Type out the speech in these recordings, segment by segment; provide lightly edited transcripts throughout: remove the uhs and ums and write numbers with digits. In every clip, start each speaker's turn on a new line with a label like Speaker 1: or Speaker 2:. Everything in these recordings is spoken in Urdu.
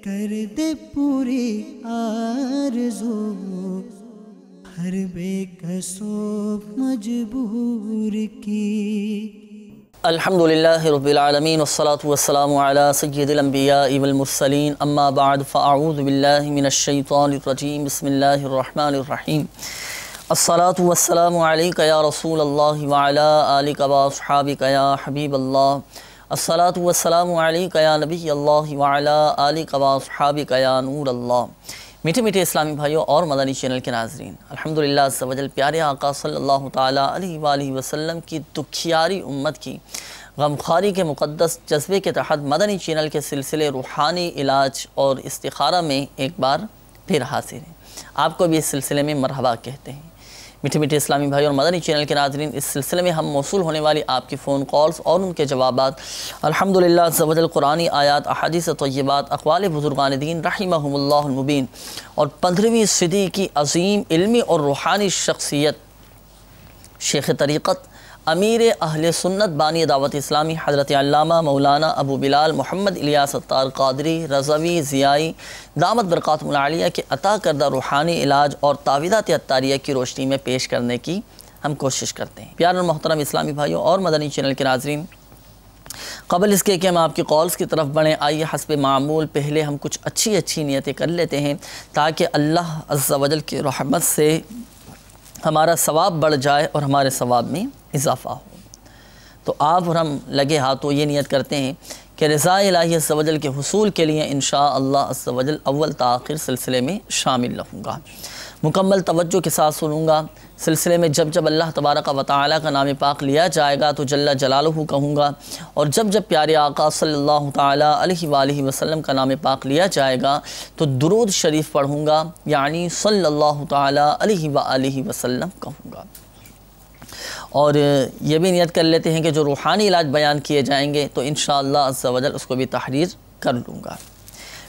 Speaker 1: کر دے پوری آرزو ہر بے کس و مجبور کی۔
Speaker 2: الحمدللہ رب العالمین والصلاة والسلام علی سید الانبیاء والمرسلین اما بعد فاعوذ باللہ من الشیطان الرجیم بسم اللہ الرحمن الرحیم الصلاة والسلام علیک یا رسول اللہ وعلی آلک واصحابک یا حبیب اللہ الصلاة والسلام علیک یا نبی اللہ وعلی آلک واصحابک یا نور اللہ۔ میٹھے میٹھے اسلامی بھائیوں اور مدنی چینل کے ناظرین، الحمدللہ عز و جل پیارے آقا صلی اللہ تعالیٰ علیہ وآلہ وسلم کی دکھیاری امت کی غمخواری کے مقدس جذبے کے تحت مدنی چینل کے سلسلے روحانی علاج اور استخارہ میں ایک بار پھر حاضر ہیں۔ آپ کو بھی اس سلسلے میں مرحبا کہتے ہیں۔ میٹھے میٹھے اسلامی بھائی اور مدنی چینل کے ناظرین، اس سلسلے میں ہم موصول ہونے والی آپ کی فون کالز اور ان کے جوابات الحمدللہ عز و جل قرآنی آیات، احادیث طیبات، اقوال بزرگان دین رحمہم اللہ المبین اور 15ویں صدی کی عظیم علمی اور روحانی شخصیت شیخ طریقت امیر اہل سنت بانی دعوت اسلامی حضرت علامہ مولانا ابو بلال محمد الیاس اتار قادری رضوی ضیائی دامت برکاتہم العالیہ کے عطا کردہ روحانی علاج اور تعویذات عطاریہ کی روشنی میں پیش کرنے کی ہم کوشش کرتے ہیں۔ پیارے اور محترم اسلامی بھائیوں اور مدنی چینل کے ناظرین، قبل اس کے کہ ہم آپ کی کالز کی طرف بڑھیں، آئیے حسب معمول پہلے ہم کچھ اچھی نیتیں کر لیتے ہیں تاکہ اللہ عز و جل کی رحمت سے ہمارا ثواب بڑھ جائے اور ہمارے ثواب میں اضافہ ہو۔ تو آپ اور ہم لگے ہاتھوں یہ نیت کرتے ہیں کہ رضا الہی عز و جل کے حصول کے لیے انشاءاللہ عز و جل اول تا آخر سلسلے میں شامل رہوں گا، مکمل توجہ کے ساتھ سنوں گا۔ سلسلے میں جب جب اللہ تبارک و تعالیٰ کا نام پاک لیا جائے گا تو جل جلالہ کہوں گا، اور جب جب پیارے آقا صلی اللہ تعالیٰ علیہ وآلہ وسلم کا نام پاک لیا جائے گا تو درود شریف پڑھوں گا، یعنی صلی اللہ تعالیٰ علیہ وآلہ وسلم کہوں گا۔ اور یہ بھی نیت کر لیتے ہیں کہ جو روحانی علاج بیان کیے جائیں گے تو انشاءاللہ عز و جل اس کو بھی تحریر کر لوں گا۔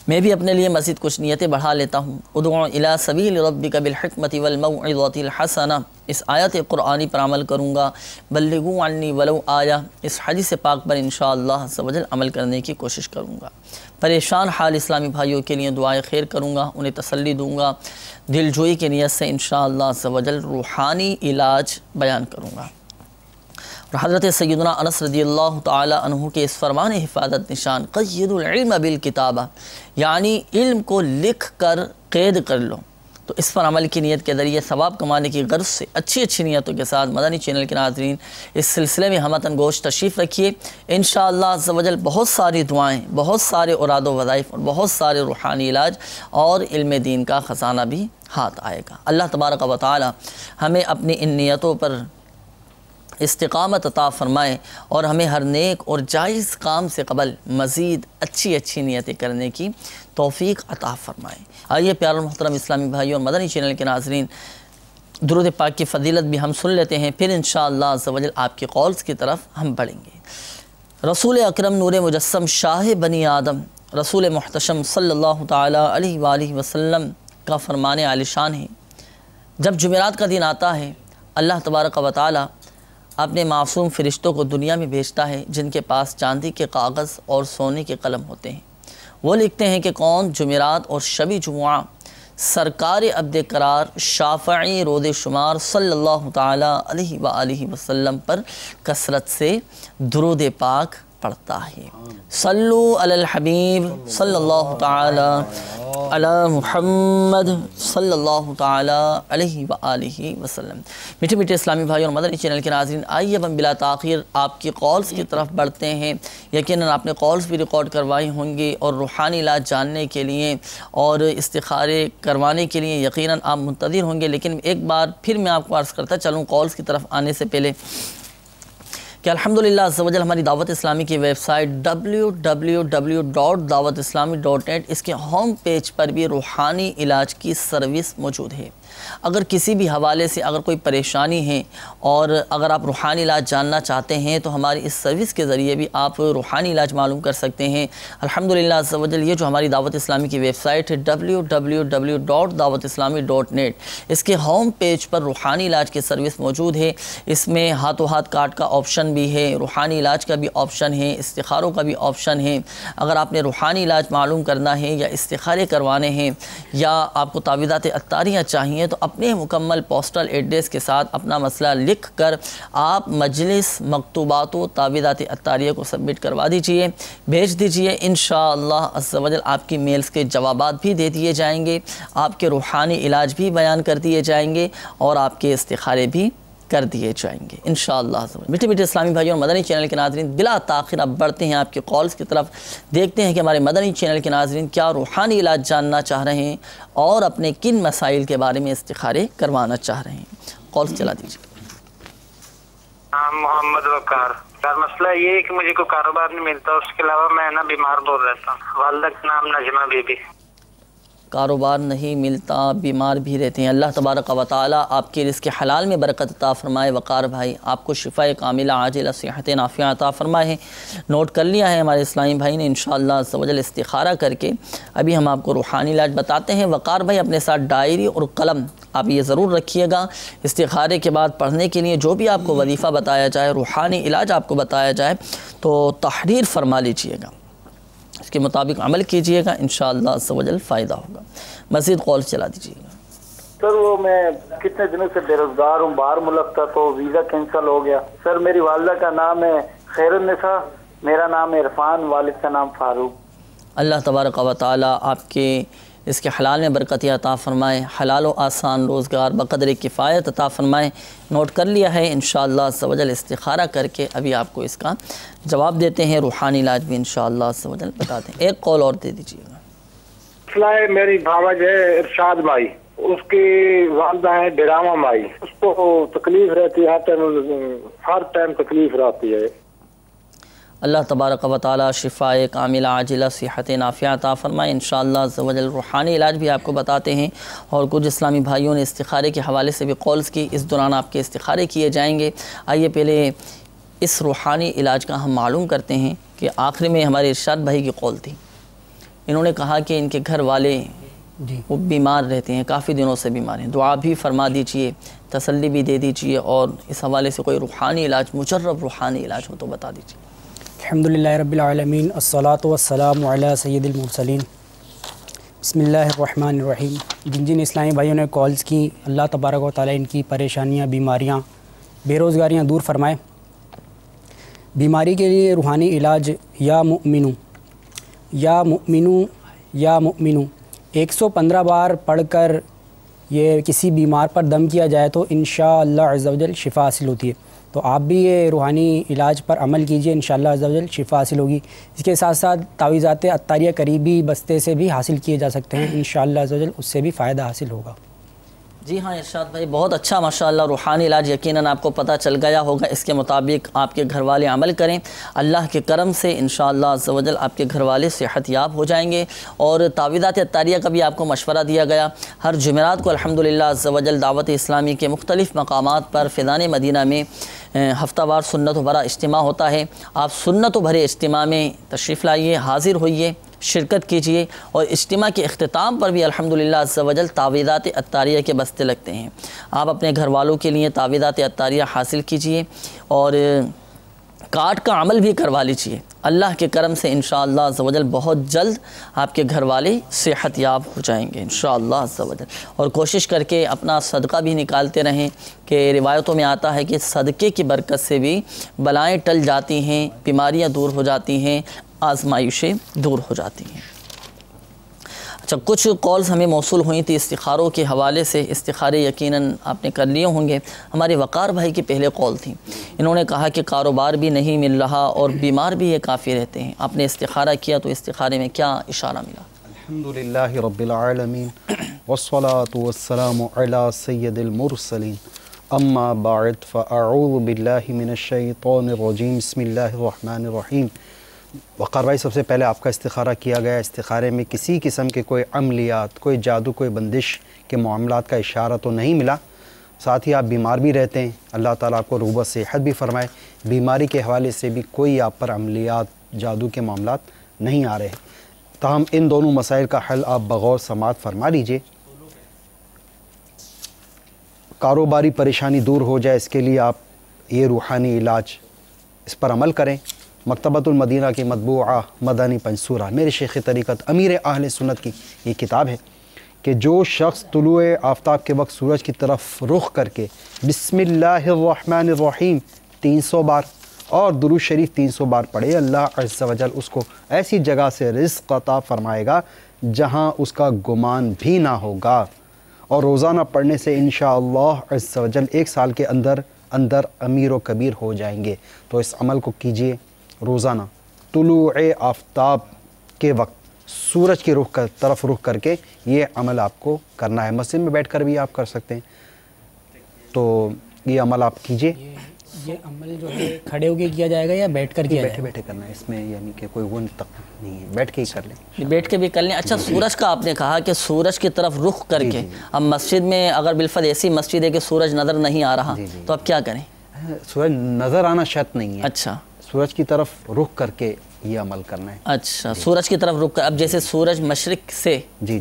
Speaker 2: میں بھی اپنے لیے مزید کچھ نیتیں بڑھا لیتا ہوں۔ ادعو الی سبیل ربک بالحکمۃ والموعظۃ الحسنہ، اس آیت قرآنی پر عمل کروں گا۔ بلغوا عنی ولو آیہ، اس حدیث پاک پر انشاءاللہ عز و جل عمل کرنے کی کوشش کروں گا۔ پریشان حال اسلامی بھائیوں کے لیے دعائے خیر کروں گا، انہیں تسلی دوں گا، دل جوئی کی نیت سے انشاءاللہ عز و جل روحانی علاج بیان کروں گا۔ اور حضرت سیدنا انس رضی اللہ تعالی عنہ کے اس فرمان حفاظت نشان قید العلم بالکتابہ، یعنی علم کو لکھ کر قید کر لو، تو اس پر عمل کی نیت کے ذریعے ثواب کمانے کی غرض سے اچھی نیتوں کے ساتھ مدنی چینل کے ناظرین اس سلسلے میں ہمتاً گوش تشریف رکھیے۔ انشاءاللہ عز و جل بہت ساری دعائیں، بہت سارے اوراد و وظائف اور بہت سارے روحانی علاج اور علم دین کا خزانہ بھی ہاتھ آئے گا۔ اللہ تبارک و تعالی ہمیں اپنی ان نیتوں پر استقامت عطا فرمائے اور ہمیں ہر نیک اور جائز کام سے قبل مزید اچھی نیتیں کرنے کی توفیق عطا فرمائے۔ آئیے پیارے اور محترم اسلامی بھائیوں اور مدنی چینل کے ناظرین، درود پاک کی فضیلت بھی ہم سن لیتے ہیں، پھر انشاءاللہ عز و جل آپ کی کالز کی طرف ہم بڑھیں گے۔ رسول اکرم نور مجسم شاہ بنی آدم رسول محتشم صلی اللہ تعالیٰ علیہ وآلہ وسلم کا فرمان عالی شان ہے، جب جمعرات کا دن آتا ہے اللہ تبارک و تعالیٰ اپنے معصوم فرشتوں کو دنیا میں بھیجتا ہے جن کے پاس چاندی کے کاغذ اور سونے کے قلم ہوتے ہیں۔ وہ لکھتے ہیں کہ کون جمعرات اور شب جمعہ سرکار عبد قرار شافعی رود شمار صلی اللہ تعالیٰ علیہ وآلہ وسلم پر کثرت سے درود پاک پڑھتا ہے۔ صلو علی الحبیب صلی اللہ تعالیٰ علی محمد صلی اللہ تعالیٰ علیہ وآلہ وسلم۔ میٹھے میٹھے اسلامی بھائی اور مدنی چینل کے ناظرین، آئیے اب ہم بلا تاخیر آپ کی کالز کی طرف بڑھتے ہیں۔ یقیناً آپ نے کالز بھی ریکارڈ کروائی ہوں گی اور روحانی علاج جاننے کے لیے اور استخارے کروانے کے لیے یقیناً آپ منتظر ہوں گے، لیکن ایک بار پھر میں آپ کو عرض کرتا چلوں کالز کی طرف آنے سے پہلے کہ الحمدللہ عز و جل ہماری دعوت اسلامی کی ویب سائٹ www.dawatislami.net اس کے ہوم پیج پر بھی روحانی علاج کی سروس موجود ہے۔ اگر کسی بھی حوالے سے اگر کوئی پریشانی ہے اور اگر آپ روحانی علاج جاننا چاہتے ہیں تو ہماری اس سروس کے ذریعے بھی آپ روحانی علاج معلوم کر سکتے ہیں۔ الحمدللہ عز و جل یہ جو ہماری دعوت اسلامی کی ویب سائٹ ہے www.dawatIslami.net، اس کے ہوم پیج پر روحانی علاج کی سروس موجود ہے۔ اس میں ہاتھوں ہاتھ کارڈ کا آپشن بھی ہے، روحانی علاج کا بھی آپشن ہے، استخاروں کا بھی آپشن ہے۔ اگر آپ نے روحانی علاج معلوم کرنا ہے یا استخارے کروانے ہیں یا آپ کو تعویذات عطاریاں چاہیے تو اپنے مکمل پوسٹل ایڈریس کے ساتھ اپنا مسئلہ لکھ کر آپ مجلس مکتوبات و تعویذات عطاریہ کو سبمٹ کروا دیجئے، بھیج دیجئے۔ انشاءاللہ عز و جل آپ کی میلز کے جوابات بھی دے دیے جائیں گے، آپ کے روحانی علاج بھی بیان کر دیے جائیں گے اور آپ کے استخارے بھی کر دیے جائیں گے انشاءاللہ۔ میٹھے میٹھے اسلامی بھائیوں اور مدنی چینل کے ناظرین، بلا تاخیر اب بڑھتے ہیں آپ کے کالز کی طرف، دیکھتے ہیں کہ ہمارے مدنی چینل کے ناظرین کیا روحانی علاج جاننا چاہ رہے ہیں اور اپنے کن مسائل کے بارے میں استخارے کروانا چاہ رہے ہیں۔ کالز چلا دیجیے۔
Speaker 3: محمد وقار، یار مسئلہ یہ ہے کہ مجھے کوئی کاروبار نہیں ملتا، اس کے علاوہ میں نا بیمار بہت رہتا ہوں۔ والدہ کا نام نجمہ بی بی۔
Speaker 2: کاروبار نہیں ملتا، بیمار بھی رہتے ہیں، اللہ تبارک و تعالی آپ کے رزق حلال میں برکت عطا فرمائے۔ وقار بھائی آپ کو شفاء کاملہ عاجلہ صحت نافعہ عطا فرمائے۔ نوٹ کر لیا ہے ہمارے اسلامی بھائی نے انشاءاللہ عز و جل استخارہ کر کے ابھی ہم آپ کو روحانی علاج بتاتے ہیں۔ وقار بھائی اپنے ساتھ ڈائری اور قلم آپ یہ ضرور رکھیے گا، استخارے کے بعد پڑھنے کے لیے جو بھی آپ کو وظیفہ بتایا جائے، روحانی علاج آپ کو بتایا جائے تو تحریر فرما لیجئے گا، اس کے مطابق عمل کیجئے گا، انشاءاللہ عز و جل فائدہ ہوگا۔ مزید کال چلا دیجئے گا۔
Speaker 4: سر وہ میں کتنے دنوں سے بے روزگار ہوں، باہر ملک تھا تو ویزا کینسل ہو گیا۔ سر میری والدہ کا نام ہے خیر النساء، میرا نام عرفان، والد کا نام فاروق۔
Speaker 2: اللہ تبارک و تعالی آپ کے اس کے حلال میں برکت عطا فرمائے، حلال و آسان روزگار بقدر کفایت عطا فرمائے۔ نوٹ کر لیا ہے انشاءاللہ عز و جل استخارہ کر کے ابھی آپ کو اس کا جواب دیتے ہیں، روحانی علاج بھی انشاءاللہ عز و جل بتاتے ہیں۔ ایک کال اور دے دیجیے گا۔
Speaker 4: مسئلہ میری بھاوج ہے ارشاد مائی، اس کی والدہ ہے ڈراما مائی، اس کو تکلیف رہتی ہے، ہر ٹائم تکلیف رہتی ہے۔
Speaker 2: اللہ تبارک و تعالی شفاء کاملہ عاجلہ صحت نافعہ عطا فرمائے انشاءاللہ عز و جل۔ روحانی علاج بھی آپ کو بتاتے ہیں اور کچھ اسلامی بھائیوں نے استخارے کے حوالے سے بھی کالز کی، اس دوران آپ کے استخارے کیے جائیں گے۔ آئیے پہلے اس روحانی علاج کا ہم معلوم کرتے ہیں کہ آخر میں ہمارے ارشاد بھائی کی قول تھی، انہوں نے کہا کہ ان کے گھر والے وہ بیمار رہتے ہیں، کافی دنوں سے بیمار ہیں، دعا بھی فرما دیجئے، تسلی بھی دے دیجئے اور اس حوالے سے کوئی روحانی علاج، مجرب روحانی علاج ہو تو بتا دیجئے۔
Speaker 5: الحمدللہ رب العالمین، الصلاۃ والسلام علی سید المرسلین، بسم اللہ الرحمن الرحیم۔ جن اسلامی بھائیوں نے کالز کی، اللہ تبارک و تعالی ان کی پریشانیاں، بیماریاں، بے روزگاریاں دور فرمائے۔ بیماری کے لیے روحانی علاج یا مؤمنو یا مؤمنو یا مؤمنو 115 بار پڑھ کر یہ کسی بیمار پر دم کیا جائے تو انشاءاللہ عز و جل شفا حاصل ہوتی ہے۔ تو آپ بھی یہ روحانی علاج پر عمل کیجئے، انشاءاللہ عز و جل شفا حاصل ہوگی۔ اس کے ساتھ ساتھ تعویذات عطاریہ قریبی بستے سے بھی حاصل کیے جا سکتے ہیں، انشاءاللہ عز و جل اس سے بھی فائدہ حاصل ہوگا۔
Speaker 2: جی ہاں ارشاد بھائی، بہت اچھا ماشاءاللہ روحانی علاج یقیناً آپ کو پتہ چل گیا ہوگا، اس کے مطابق آپ کے گھر والے عمل کریں، اللہ کے کرم سے انشاءاللہ عز و جل آپ کے گھر والے صحت یاب ہو جائیں گے۔ اور تعویذات عطاریہ کا بھی آپ کو مشورہ دیا گیا، ہر جمعرات کو الحمدللہ عز و جل دعوت اسلامی کے مختلف مقامات پر فیضان مدینہ میں ہفتہ وار سنت و بھرا اجتماع ہوتا ہے، آپ سنت و بھرے اجتماع میں تشریف لائیے، حاضر ہوئیے، شرکت کیجئے، اور اجتماع کے اختتام پر بھی الحمدللہ عز و جل تعویذات عطاریہ کے بستے لگتے ہیں۔ آپ اپنے گھر والوں کے لیے تعویذات عطاریہ حاصل کیجئے اور کارڈ کا عمل بھی کروا لیجئے، اللہ کے کرم سے انشاءاللہ عز و جل بہت جلد آپ کے گھر والے صحت یاب ہو جائیں گے انشاءاللہ عز و جل۔ اور کوشش کر کے اپنا صدقہ بھی نکالتے رہیں کہ روایتوں میں آتا ہے کہ صدقے کی برکت سے بھی بلائیں ٹل جاتی ہیں، بیماریاں دور ہو جاتی ہیں، آزمائشیں دور ہو جاتی ہیں۔ اچھا، کچھ کالز ہمیں موصول ہوئی تھی استخاروں کے حوالے سے، استخارے یقیناً آپ نے کر لیے ہوں گے۔ ہمارے وقار بھائی کی پہلے کال تھی، انہوں نے کہا کہ کاروبار بھی نہیں مل رہا اور بیمار بھی یہ کافی رہتے ہیں، آپ نے استخارہ کیا تو استخارے میں کیا اشارہ ملا؟
Speaker 6: الحمدللہ رب العالمین والصلاة والسلام علی سید المرسلین، اما بعد فاعوذ باللہ من الشیطان الرجیم، بسم اللہ الرحمن الرحیم۔ وقار بھائی سب سے پہلے آپ کا استخارہ کیا گیا، استخارے میں کسی قسم کے کوئی عملیات، کوئی جادو، کوئی بندش کے معاملات کا اشارہ تو نہیں ملا، ساتھ ہی آپ بیمار بھی رہتے ہیں، اللہ تعالیٰ آپ کو روبہ صحت بھی فرمائے، بیماری کے حوالے سے بھی کوئی آپ پر عملیات، جادو کے معاملات نہیں آ رہے ہیں۔ تاہم ان دونوں مسائل کا حل آپ بغور سماعت فرما لیجئے۔ کاروباری پریشانی دور ہو جائے، اس کے لیے آپ یہ روحانی علاج اس پر عمل کریں۔ مکتبۃ المدینہ کی مطبوعہ مدنی پنسورہ میرے شیخ طریقت امیر اہل سنت کی یہ کتاب ہے کہ جو شخص طلوع آفتاب کے وقت سورج کی طرف رخ کر کے بسم اللہ الرحمن الرحیم 300 بار اور درود شریف 300 بار پڑھے، اللہ عز و جل اس کو ایسی جگہ سے رزق عطا فرمائے گا جہاں اس کا گمان بھی نہ ہوگا، اور روزانہ پڑھنے سے انشاءاللہ عز و جل 1 سال کے اندر امیر و کبیر ہو جائیں گے۔ تو اس عمل کو کیجئے، روزانہ طلوع آفتاب کے وقت سورج کی طرف رخ کر کے یہ عمل آپ کو کرنا ہے۔ مسجد میں بیٹھ کر بھی آپ کر سکتے ہیں، تو یہ عمل آپ کیجئے۔
Speaker 5: یہ عمل جو ہے کھڑے ہو کے کیا جائے گا یا بیٹھ کر کیا جائے گا؟
Speaker 6: بیٹھے کرنا ہے، اس میں یعنی کہ کوئی وہ تک نہیں ہے، بیٹھ کے ہی کر لیں،
Speaker 2: بیٹھ کے بھی کر لیں۔ اچھا، سورج کا آپ نے کہا کہ سورج کی طرف رخ کر کے، اب مسجد میں اگر بالفعل ایسی مسجد ہے کہ سورج نظر نہیں آ رہا تو اب کیا کریں؟
Speaker 6: سورج نظر آنا شرط نہیں ہے،
Speaker 2: اچھا،
Speaker 6: سورج کی طرف رخ کر کے یہ عمل کرنا ہے۔
Speaker 2: اچھا، سورج کی طرف رخ کر، اب جیسے سورج مشرق سے
Speaker 6: جی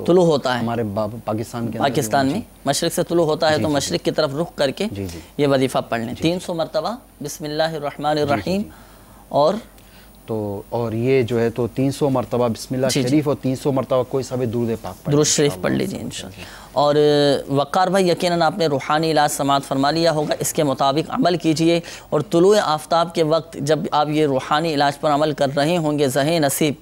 Speaker 2: طلوع ہوتا ہے،
Speaker 6: ہمارے پاکستان
Speaker 2: میں مشرق سے طلوع ہوتا ہے تو مشرق کی طرف رخ کر کے یہ وظیفہ پڑھ لیں 300 مرتبہ بسم اللہ الرحمن الرحیم،
Speaker 6: اور یہ جو ہے تو 300 مرتبہ بسم اللہ شریف اور 300 مرتبہ کوئی سا بھی درود پاک
Speaker 2: درود شریف پڑھ لیجیے انشاءاللہ۔ اور وقار بھائی یقیناً آپ نے روحانی علاج سماعت فرما لیا ہوگا، اس کے مطابق عمل کیجئے، اور طلوع آفتاب کے وقت جب آپ یہ روحانی علاج پر عمل کر رہے ہوں گے، ذہن نصیب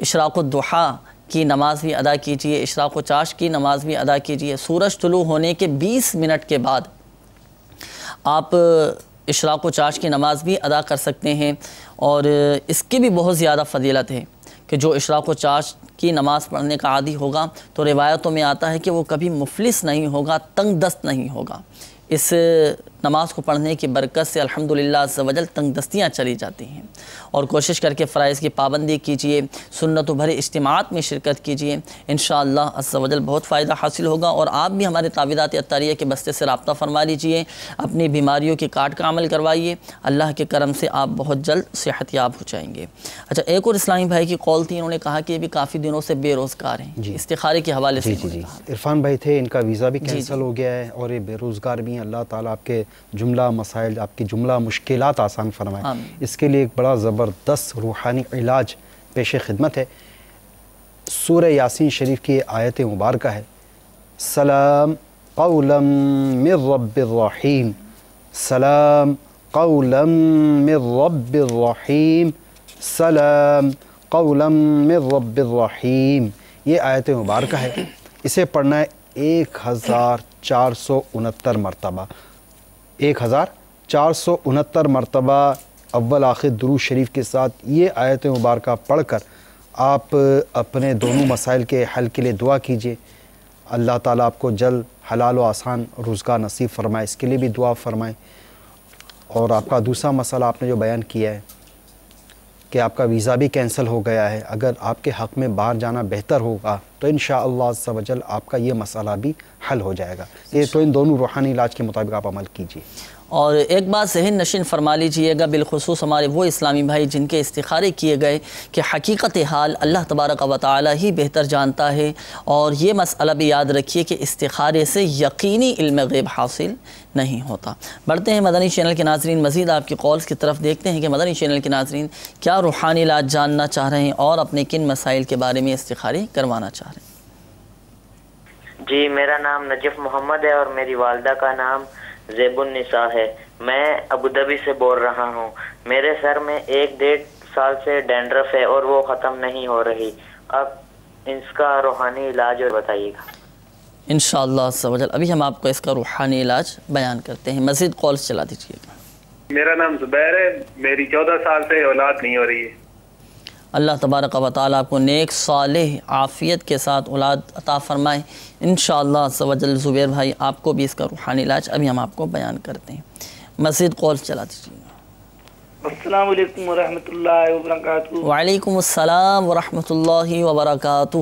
Speaker 2: اشراق الضحیٰ کی نماز بھی ادا کیجئے، اشراق و چاشت کی نماز بھی ادا کیجئے۔ سورج طلوع ہونے کے 20 منٹ کے بعد آپ اشراق و چاشت کی نماز بھی ادا کر سکتے ہیں، اور اس کی بھی بہت زیادہ فضیلت ہے کہ جو اشراق و چاشت کی نماز پڑھنے کا عادی ہوگا تو روایتوں میں آتا ہے کہ وہ کبھی مفلس نہیں ہوگا، تنگ دست نہیں ہوگا۔ اس نماز کو پڑھنے کی برکت سے الحمدللہ عز و جل تنگ دستیاں چلی جاتی ہیں، اور کوشش کر کے فرائض کی پابندی کیجئے، سنت و بھرے اجتماعات میں شرکت کیجئے، انشاءاللہ عز و جل بہت فائدہ حاصل ہوگا۔ اور آپ بھی ہمارے تعویذات عطاریہ کے بستے سے رابطہ فرما لیجئے، اپنی بیماریوں کی کاٹ کا عمل کروائیے، اللہ کے کرم سے آپ بہت جلد صحت یاب ہو جائیں گے۔ اچھا، ایک اور اسلامی بھائی کی کال تھی، انہوں نے کہا کہ یہ بھی کافی دنوں سے بے روزگار ہیں، استخارے کے حوالے سے۔
Speaker 6: عرفان بھائی تھے، ان کا ویزا بھی کینسل ہو گیا ہے اور یہ بے روزگار بھی ہیں، اللہ تعالیٰ آپ کے جملہ مسائل، آپ کی جملہ مشکلات آسان فرمائے۔ اس کے لیے ایک بڑا زبردست روحانی علاج پیش خدمت ہے۔ سورہ یاسین شریف کی آیت مبارکہ ہے، سلام قولا من رب الرحیم، سلام قولا من رب الرحیم، سلام قولا من رب الرحیم، یہ آیت مبارکہ ہے۔ اسے پڑھنا ہے 1469 مرتبہ، 1469 مرتبہ اول آخر درود شریف کے ساتھ یہ آیت مبارکہ پڑھ کر آپ اپنے دونوں مسائل کے حل کے لیے دعا کیجئے، اللہ تعالیٰ آپ کو جلد حلال و آسان روزگار نصیب فرمائے، اس کے لیے بھی دعا فرمائے۔ اور آپ کا دوسرا مسئلہ آپ نے جو بیان کیا ہے کہ آپ کا ویزا بھی کینسل ہو گیا ہے، اگر آپ کے حق میں باہر جانا بہتر ہوگا تو انشاءاللہ عز و جل آپ کا یہ مسئلہ بھی حل ہو جائے گا۔ یہ تو ان دونوں روحانی علاج کے مطابق آپ عمل کیجئے۔
Speaker 2: اور ایک بات ذہن نشین فرما لیجئے گا، بالخصوص ہمارے وہ اسلامی بھائی جن کے استخارے کیے گئے، کہ حقیقت حال اللہ تبارک و تعالی ہی بہتر جانتا ہے، اور یہ مسئلہ بھی یاد رکھیے کہ استخارے سے یقینی علم غیب حاصل نہیں ہوتا۔ بڑھتے ہیں مدنی چینل کے ناظرین، مزید آپ کی کالز کی طرف دیکھتے ہیں کہ مدنی چینل کے ناظرین کیا روحانی علاج جاننا چاہ رہے ہیں اور اپنے کن مسائل کے بارے میں استخارے کروانا چاہ رہے ہیں۔
Speaker 7: جی، میرا نام نجف محمد ہے اور میری والدہ کا نام زیب النساء ہے۔ میں ابوظہبی سے بول رہا ہوں۔ میرے سر میں 1-1.5 سال سے ڈینڈرف ہے اور وہ ختم نہیں ہو رہی۔ اب اس کا روحانی علاج بتائیے گا۔
Speaker 2: انشاءاللہ عز و جل ابھی ہم آپ کو اس کا روحانی علاج بیان کرتے ہیں، مزید کالز چلا دیجیے گا۔
Speaker 8: میرا نام زبیر ہے، میری 14 سال سے اولاد نہیں ہو رہی ہے۔
Speaker 2: اللہ تبارک و تعالیٰ آپ کو نیک صالح عافیت کے ساتھ اولاد عطا فرمائے انشاءاللہ عز و جل۔ زبیر بھائی آپ کو بھی اس کا روحانی علاج ابھی ہم آپ کو بیان کرتے ہیں، مزید کال چلا دیجیے گا۔
Speaker 9: السلام علیکم ورحمۃ اللہ وبرکاتہ۔
Speaker 2: وعلیکم السلام ورحمۃ اللہ وبرکاتہ۔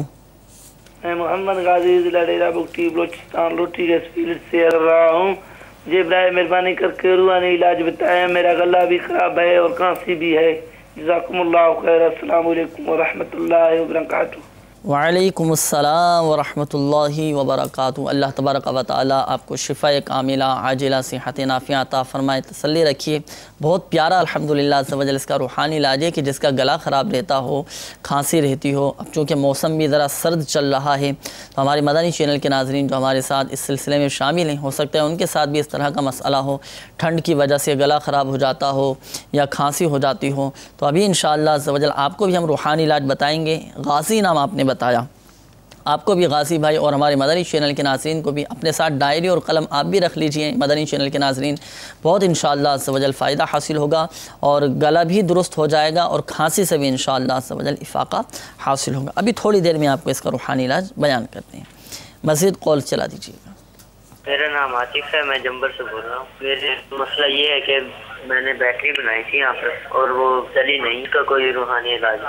Speaker 9: میں محمد غازی ضلع ڈیرہ بگٹی بلوچستان لوٹی کے اسپیڈ سے کر رہا ہوں۔ جی برائے مہربانی کر کے روحانی علاج بتائیں، میرا گلا بھی خراب ہے اور کھانسی بھی ہے۔ جزاکم اللہ خیر۔ السلام علیکم ورحمۃ اللہ وبرکاتہ۔
Speaker 2: وعلیکم السلام ورحمۃ اللہ وبرکاتہ۔ اللہ تبارک و تعالی آپ کو شفاء کاملہ عاجلہ صحت نافعہ عطا فرمائے، تسلی رکھیے۔ بہت پیارا الحمدللہ عز و جل اس کا روحانی علاج ہے کہ جس کا گلا خراب رہتا ہو، کھانسی رہتی ہو، اب چونکہ موسم بھی ذرا سرد چل رہا ہے تو ہمارے مدنی چینل کے ناظرین جو ہمارے ساتھ اس سلسلے میں شامل ہیں، ہو سکتا ہے ان کے ساتھ بھی اس طرح کا مسئلہ ہو، ٹھنڈ کی وجہ سے گلا خراب ہو جاتا ہو یا کھانسی ہو جاتی ہو، تو ابھی انشاءاللہ عز و جل آپ کو بھی ہم روحانی علاج بتائیں گے۔ غازی نام آپ نے بتایا، آپ کو بھی غازی بھائی اور ہمارے مدنی چینل کے ناظرین کو بھی اپنے ساتھ ڈائری اور قلم آپ بھی رکھ لیجئے مدنی چینل کے ناظرین، بہت انشاءاللہ عز و جل فائدہ حاصل ہوگا اور گلا بھی درست ہو جائے گا اور کھانسی سے بھی انشاءاللہ عز و جل افاقہ حاصل ہوگا۔ ابھی تھوڑی دیر میں آپ کو اس کا روحانی علاج بیان کرتے ہیں، مزید کال چلا دیجیے گا۔
Speaker 7: میرا نام عاطف ہے، میں جمبر سے بول رہا ہوں۔ میرے مسئلہ یہ ہے کہ میں نے بیٹری بنائی تھی یہاں پر اور وہ چلی نہیں، کا کوئی روحانی علاج؟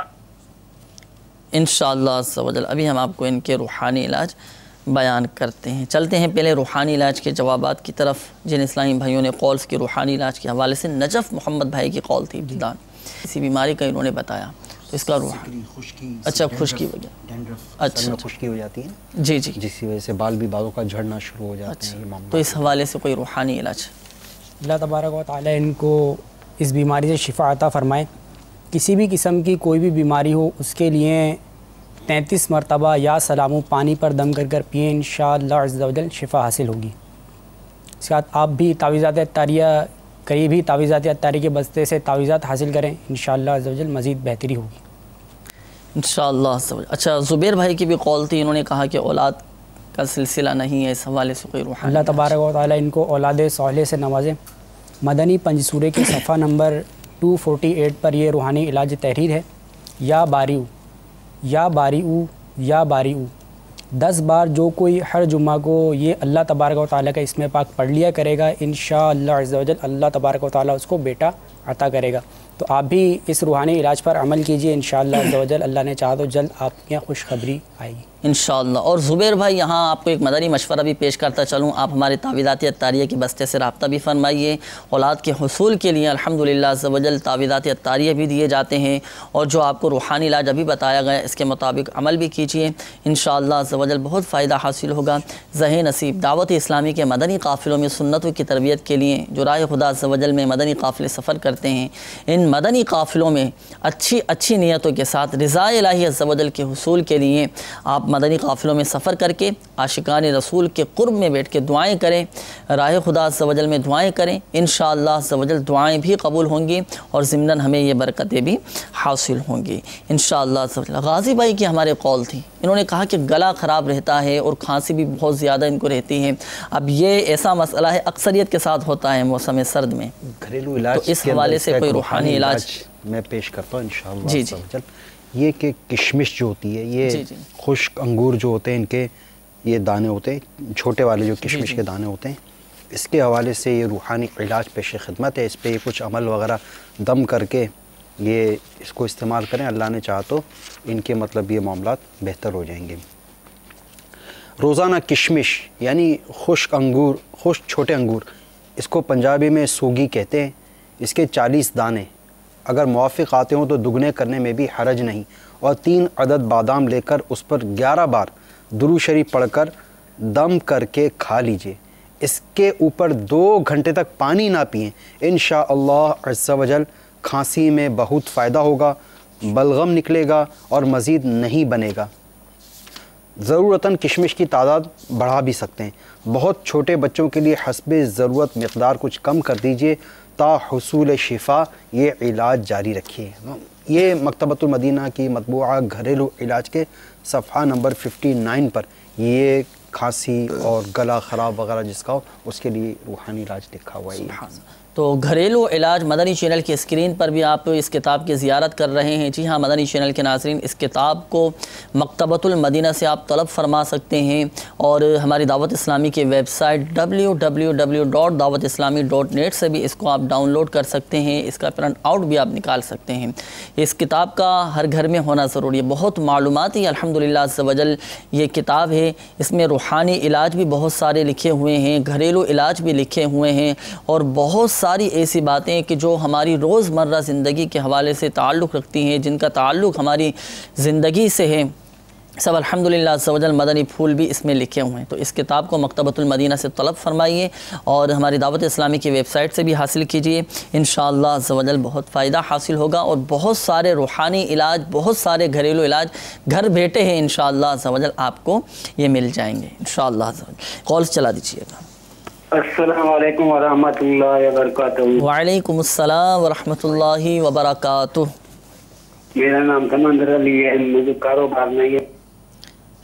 Speaker 2: انشاءاللہ عز و جل ابھی ہم آپ کو ان کے روحانی علاج بیان کرتے ہیں۔ چلتے ہیں پہلے روحانی علاج کے جوابات کی طرف، جن اسلامی بھائیوں نے قولز کے روحانی علاج کے حوالے سے نجف محمد بھائی کی قول تھی ابتداءً، اسی بیماری کا انہوں نے بتایا، تو اس کا اچھا خشکی وجہ، اچھا
Speaker 6: خشکی ہو جاتی ہے
Speaker 2: جی جی،
Speaker 6: جس کی وجہ سے بال بھی بعضوں کا جھڑنا شروع ہو جاتے ہیں، یہ معاملہ
Speaker 2: تو اس حوالے سے کوئی روحانی علاج؟
Speaker 5: اللہ تبارک و تعالی ان کو اس بیماری سے شفا عطا فرمائے۔ کسی بھی قسم کی کوئی بھی بیماری ہو اس کے لیے 33 مرتبہ یا سلامو پانی پر دم کر پئیں، انشاءاللہ عز و جل شفا حاصل ہوگی۔ اس کے بعد آپ بھی تعویذات عطاریہ قریب ہی تعویذات عطاریہ کے بستے سے تعویذات حاصل کریں، انشاءاللہ عز و جل مزید بہتری ہوگی
Speaker 2: انشاءاللہ عز و جل۔ اچھا زبیر بھائی کی بھی قول تھی، انہوں نے کہا کہ اولاد کا سلسلہ نہیں ہے، اس حوالے سے کوئی روحانی؟
Speaker 5: اللہ تبارک و تعالی ان کو اولاد صالح سے نوازے۔ مدنی پنج سورے کے صفحہ نمبر 248 پر یہ روحانی علاج تحریر ہے۔ یا باریو یا باریو یا باریو 10 بار جو کوئی ہر جمعہ کو یہ اللہ تبارک و تعالیٰ کا اسم پاک پڑھ لیا کرے گا، انشاءاللہ عز و جل اللہ تبارک و تعالیٰ اس کو بیٹا عطا کرے گا۔ تو آپ بھی اس روحانی علاج پر عمل کیجئے، انشاءاللہ عز و جل اللہ نے چاہا تو جلد آپ کے یہاں خوشخبری آئے گی
Speaker 2: انشاءاللہ۔ اور زبیر بھائی یہاں آپ کو ایک مدنی مشورہ بھی پیش کرتا چلوں، آپ ہمارے تعویذات عطاریہ کے بستے سے رابطہ بھی فرمائیے۔ اولاد کے حصول کے لیے الحمدللہ عز و جل تعویذات عطاریہ بھی دیے جاتے ہیں، اور جو آپ کو روحانی علاج ابھی بتایا گیا اس کے مطابق عمل بھی کیجیے، انشاءاللہ عز و جل بہت فائدہ حاصل ہوگا۔ ذہ نصیب دعوت اسلامی کے مدنی قافلوں میں سنتوں کی تربیت کے لیے جو راہ خدا عز و جل میں مدنی قافلے سفر کرتے ہیں، ان مدنی قافلوں میں اچھی نیتوں کے ساتھ رضا الہی عز و جل کے حصول کے لیے آپ مدنی قافلوں میں سفر کر کے عاشقان رسول کے قرب میں بیٹھ کے دعائیں کریں، راہ خدا عز و جل میں دعائیں کریں، انشاءاللہ عز و جل دعائیں بھی قبول ہوں گی اور ضمناً ہمیں یہ برکتیں بھی حاصل ہوں گی انشاءاللہ عز و جل۔ غازی بھائی کی ہمارے قول تھی، انہوں نے کہا کہ گلا خراب رہتا ہے اور کھانسی بھی بہت زیادہ ان کو رہتی ہے۔ اب یہ ایسا مسئلہ ہے اکثریت کے ساتھ ہوتا ہے موسم سرد میں،
Speaker 6: گھریلو علاج
Speaker 2: تو اس حوالے سے کوئی روحانی علاج
Speaker 6: میں پیش کرتا ہوں انشاءاللہ
Speaker 2: جی
Speaker 6: عز و جل۔ یہ کہ کشمش جو ہوتی ہے، یہ خشک انگور جو ہوتے ہیں، ان کے یہ دانے ہوتے ہیں چھوٹے والے جو کشمش کے دانے ہوتے ہیں، اس کے حوالے سے یہ روحانی علاج پیش خدمت ہے۔ اس پہ کچھ عمل وغیرہ دم کر کے یہ اس کو استعمال کریں، اللہ نے چاہا تو ان کے مطلب یہ معاملات بہتر ہو جائیں گے۔ روزانہ کشمش یعنی خشک انگور، خشک چھوٹے انگور، اس کو پنجابی میں سوگی کہتے ہیں، اس کے 40 دانے اگر موافق آتے ہوں تو دگنے کرنے میں بھی حرج نہیں، اور 3 عدد بادام لے کر اس پر 11 بار درود شریف پڑھ کر دم کر کے کھا لیجئے۔ اس کے اوپر 2 گھنٹے تک پانی نہ پئیں، انشاءاللہ عز و جل کھانسی میں بہت فائدہ ہوگا، بلغم نکلے گا اور مزید نہیں بنے گا۔ ضرورتاً کشمش کی تعداد بڑھا بھی سکتے ہیں۔ بہت چھوٹے بچوں کے لیے حسب ضرورت مقدار کچھ کم کر دیجئے تا حصول شفا یہ علاج جاری رکھیے۔ یہ مکتبۃ المدینہ کی مطبوعہ گھریلو علاج کے صفحہ نمبر 59 پر یہ کھانسی اور گلا خراب وغیرہ جس کا ہو اس کے لیے روحانی علاج لکھا ہوا ہے۔
Speaker 2: تو گھریلو علاج مدنی چینل کی اسکرین پر بھی آپ اس کتاب کی زیارت کر رہے ہیں۔ جی ہاں مدنی چینل کے ناظرین، اس کتاب کو مکتبۃ المدینہ سے آپ طلب فرما سکتے ہیں، اور ہماری دعوت اسلامی کی ویب سائٹ www.dawatislami.net سے بھی اس کو آپ ڈاؤن لوڈ کر سکتے ہیں، اس کا پرنٹ آؤٹ بھی آپ نکال سکتے ہیں۔ اس کتاب کا ہر گھر میں ہونا ضروری ہے، بہت معلوماتی الحمدللہ عز و جل یہ کتاب ہے۔ اس میں روحانی علاج بھی بہت سارے لکھے ہوئے ہیں، گھریلو علاج بھی لکھے ہوئے ہیں، اور بہت ساری ایسی باتیں کہ جو ہماری روزمرہ زندگی کے حوالے سے تعلق رکھتی ہیں، جن کا تعلق ہماری زندگی سے ہے، سب الحمدللہ عز و جل مدنی پھول بھی اس میں لکھے ہوئے ہیں۔ تو اس کتاب کو مکتبۃ المدینہ سے طلب فرمائیے، اور ہماری دعوت اسلامی کی ویب سائٹ سے بھی حاصل کیجئے، انشاءاللہ عز و جل بہت فائدہ حاصل ہوگا، اور بہت سارے روحانی علاج، بہت سارے گھریلو علاج گھر بیٹھے ہیں انشاءاللہ عز و جل آپ کو یہ مل جائیں گے انشاءاللہ عز و جل۔ کالز چلا دیجئے گا۔
Speaker 10: السلام علیکم ورحمۃ اللہ وبرکاتہ۔
Speaker 2: وعلیکم السلام ورحمۃ اللہ وبرکاتہ۔
Speaker 10: میرا نام سمندر علی ہے، مجھے کاروبار نہیں ہے۔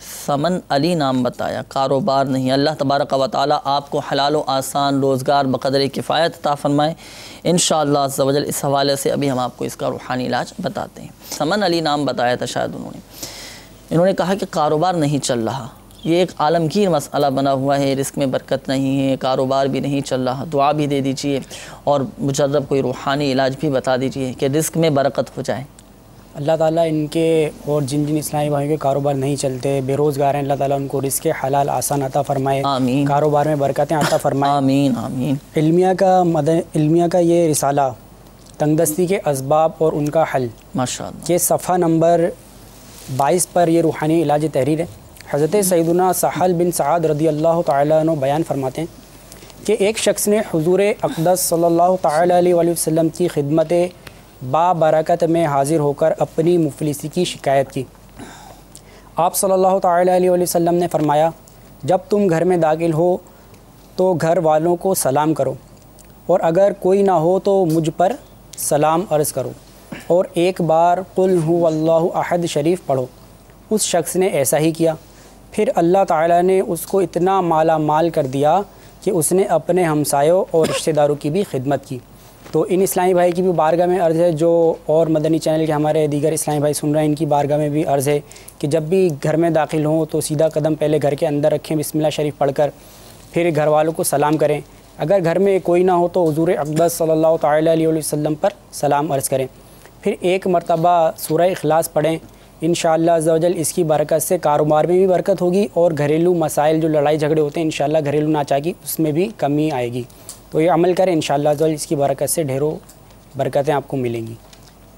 Speaker 2: سمن علی نام بتایا، کاروبار نہیں۔ اللہ تبارک و تعالی آپ کو حلال و آسان روزگار بقدر کفایت عطا فرمائے انشاءاللہ عز و جل۔ اس حوالے سے ابھی ہم آپ کو اس کا روحانی علاج بتاتے ہیں۔ سمن علی نام بتایا تھا شاید انہوں نے کہا کہ کاروبار نہیں چل رہا، یہ ایک عالمگیر مسئلہ بنا ہوا ہے، رزق میں برکت نہیں ہے، کاروبار بھی نہیں چل رہا، دعا بھی دے دیجئے، اور مجرب کوئی روحانی علاج بھی بتا دیجئے کہ رزق میں برکت ہو جائے۔
Speaker 5: اللہ تعالیٰ ان کے اور جن اسلامی بھائیوں کے کاروبار نہیں چلتے، بے روزگار ہیں، اللہ تعالیٰ ان کو رزق حلال آسان عطا فرمائے،
Speaker 2: آمین،
Speaker 5: کاروبار میں برکتیں عطا فرمائے،
Speaker 2: آمین آمین۔
Speaker 5: علمیہ کا یہ رسالہ تنگدستی کے اسباب اور ان کا حل،
Speaker 2: ماشاءاللہ،
Speaker 5: یہ صفحہ نمبر 22 پر یہ روحانی علاج تحریر ہے۔ حضرت سیدنا سہل بن سعد رضی اللہ تعالیٰ عنہ بیان فرماتے ہیں کہ ایک شخص نے حضور اقدس صلی اللہ تعالیٰ علیہ وسلم کی خدمت بابرکت میں حاضر ہو کر اپنی مفلسی کی شکایت کی۔ آپ صلی اللہ تعالیٰ علیہ وسلم نے فرمایا، جب تم گھر میں داخل ہو تو گھر والوں کو سلام کرو، اور اگر کوئی نہ ہو تو مجھ پر سلام عرض کرو، اور ایک بار قل هو اللہ احد شریف پڑھو۔ اس شخص نے ایسا ہی کیا، پھر اللہ تعالیٰ نے اس کو اتنا مالا مال کر دیا کہ اس نے اپنے ہمسایوں اور رشتہ داروں کی بھی خدمت کی۔ تو ان اسلامی بھائی کی بھی بارگاہ میں عرض ہے، جو اور مدنی چینل کے ہمارے دیگر اسلامی بھائی سن رہے ہیں، ان کی بارگاہ میں بھی عرض ہے کہ جب بھی گھر میں داخل ہوں تو سیدھا قدم پہلے گھر کے اندر رکھیں، بسم اللہ شریف پڑھ کر، پھر گھر والوں کو سلام کریں۔ اگر گھر میں کوئی نہ ہو تو حضور اقدس صلی اللہ تعالیٰ علیہ وسلم پر سلام عرض کریں، پھر ایک مرتبہ سورہ اخلاص پڑھیں۔ انشاءاللہ عز و جل اس کی برکت سے کاروبار میں بھی برکت ہوگی، اور گھریلو مسائل جو لڑائی جھگڑے ہوتے ہیں انشاءاللہ گھریلو ناچاکی اس میں بھی کمی آئے گی۔ تو یہ عمل کریں، انشاءاللہ عز و جل اس کی برکت سے ڈھیروں برکتیں آپ کو ملیں گی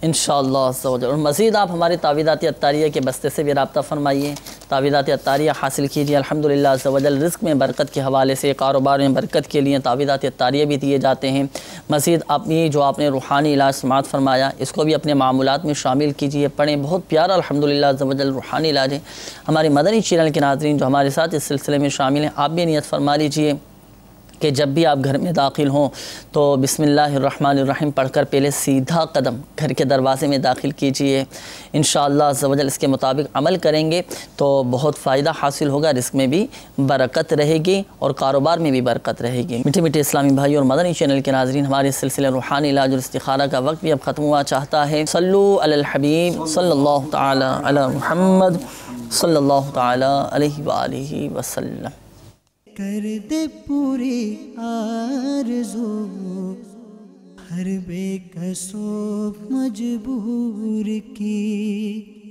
Speaker 2: انشاءاللہ عز و جل۔ اور مزید آپ ہمارے تعویذات عطاریہ کے بستے سے بھی رابطہ فرمائیے، تعویذات عطاریہ حاصل کیجیے الحمدللہ عز و جل۔ رزق میں برکت کے حوالے سے، کاروبار میں برکت کے لیے تعویذات عطاریہ بھی دیے جاتے ہیں۔ مزید اپنی جو آپ نے روحانی علاج سماعت فرمایا، اس کو بھی اپنے معمولات میں شامل کیجیے، پڑھیں، بہت پیارا الحمدللہ عز و جل روحانی علاج ہے۔ ہمارے مدنی چینل کے ناظرین جو ہمارے ساتھ اس سلسلے میں شامل ہیں، آپ بھی نیت فرما لیجیے کہ جب بھی آپ گھر میں داخل ہوں تو بسم اللہ الرحمن الرحیم پڑھ کر پہلے سیدھا قدم گھر کے دروازے میں داخل کیجئے۔ انشاءاللہ عز و جل اس کے مطابق عمل کریں گے تو بہت فائدہ حاصل ہوگا، رزق میں بھی برکت رہے گی اور کاروبار میں بھی برکت رہے گی۔ میٹھے میٹھے اسلامی بھائی اور مدنی چینل کے ناظرین، ہمارے سلسلے روحانی علاج اور استخارہ کا وقت بھی اب ختم ہوا چاہتا ہے۔ صلو علی الحبیب صلی اللہ تعالی علی محمد صلی اللہ تعالی علیہ وآلہ وسلم۔
Speaker 1: کر دے پوری آرزو ہر بے کس و مجبور کی۔